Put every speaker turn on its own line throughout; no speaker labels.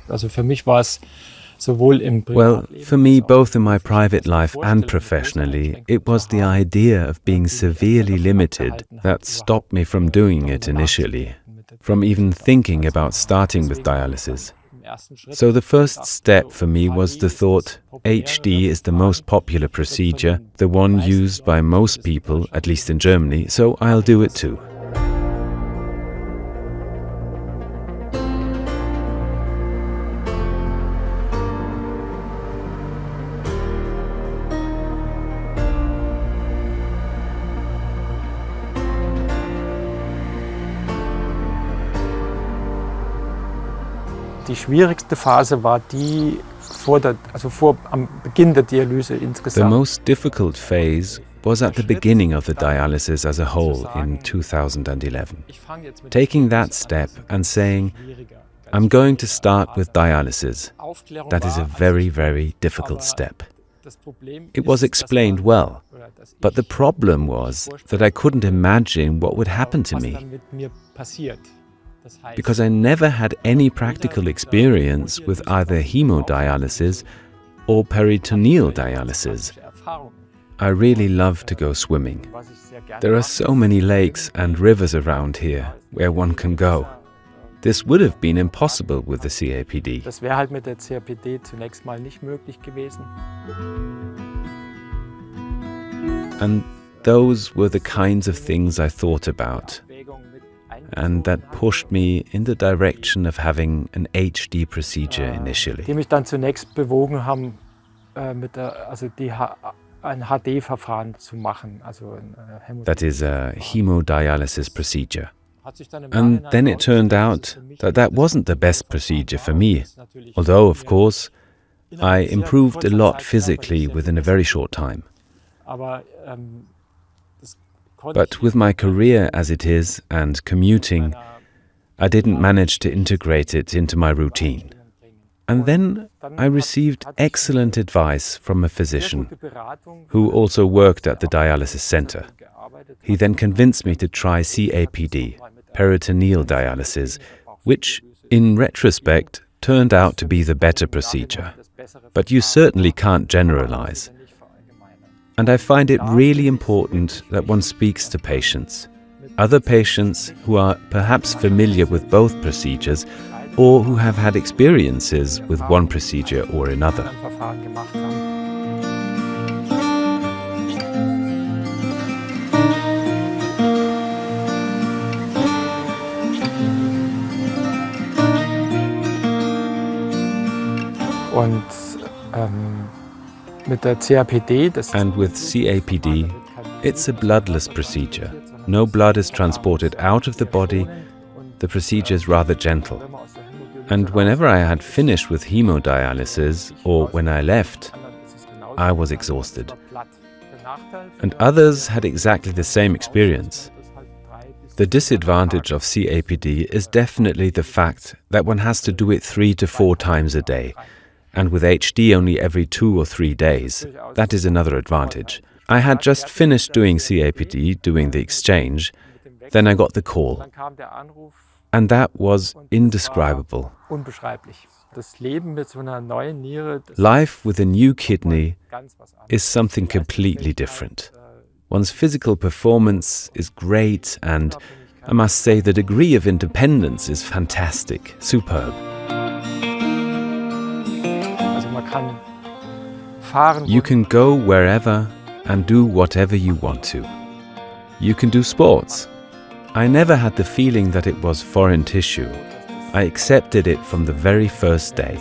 Also für mich war es sowohl im
Well, for me, both in my private life and professionally, it was the idea of being severely limited that stopped me from doing it initially, from even thinking about starting with dialysis. So the first step for me was the thought, HD is the most popular procedure, the one used by most people, at least in Germany, so I'll do it too.
Die schwierigste Phase war die am Beginn der Dialyse insgesamt.
The most difficult phase was at the beginning of the dialysis as a whole in 2011. Taking that step and saying, I'm going to start with dialysis, that is a very, very difficult step. It was explained well, but the problem was that I couldn't imagine what would happen to me, because I never had any practical experience with either hemodialysis or peritoneal dialysis. I really love to go swimming. There are so many lakes and rivers around here where one can go. This would have been impossible with the CAPD.
Das wäre halt mit der CAPD zunächst mal nicht möglich gewesen.
And those were the kinds of things I thought about, and that pushed me in the direction of having an HD procedure initially.
Die mich dann zunächst bewogen haben, ein HD-Verfahren zu machen, also
that is a hemodialysis procedure. And then it turned out that that wasn't the best procedure for me, although, of course, I improved a lot physically within a very short time. But with my career as it is and commuting, I didn't manage to integrate it into my routine. And then I received excellent advice from a physician who also worked at the dialysis center. He then convinced me to try CAPD, peritoneal dialysis, which, in retrospect, turned out to be the better procedure. But you certainly can't generalize. And I find it really important that one speaks to patients, other patients who are perhaps familiar with both procedures or who have had experiences with one procedure or another. And with CAPD, it's a bloodless procedure. No blood is transported out of the body. The procedure is rather gentle. And whenever I had finished with hemodialysis, or when I left, I was exhausted. And others had exactly the same experience. The disadvantage of CAPD is definitely the fact that one has to do it 3 to 4 times a day, and with HD only every 2 or 3 days. That is another advantage. I had just finished doing CAPD, doing the exchange, then I got the call. And that was indescribable. Life with a new kidney is something completely different. One's physical performance is great, and I must say the degree of independence is fantastic, superb. You can go wherever and do whatever you want to. You can do sports. I never had the feeling that it was foreign tissue. I accepted it from the very first day.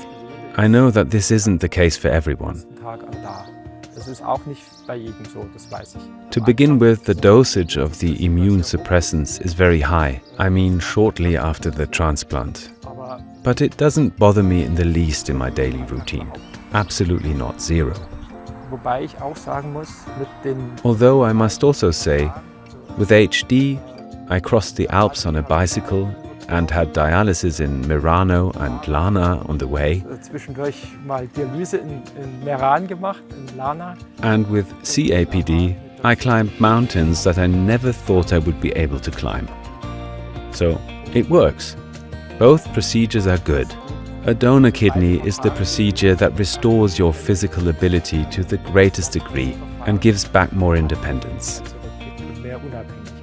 I know that this isn't the case for everyone. To begin with, the dosage of the immune suppressants is very high. I mean, shortly after the transplant. But it doesn't bother me in the least in my daily routine. Absolutely not, zero. Although I must also say, with HD, I crossed the Alps on a bicycle and had dialysis in Merano and Lana on the way. And with CAPD, I climbed mountains that I never thought I would be able to climb. So, it works. Both procedures are good. A donor kidney is the procedure that restores your physical ability to the greatest degree and gives back more independence.
Mehr Unabhängigkeit.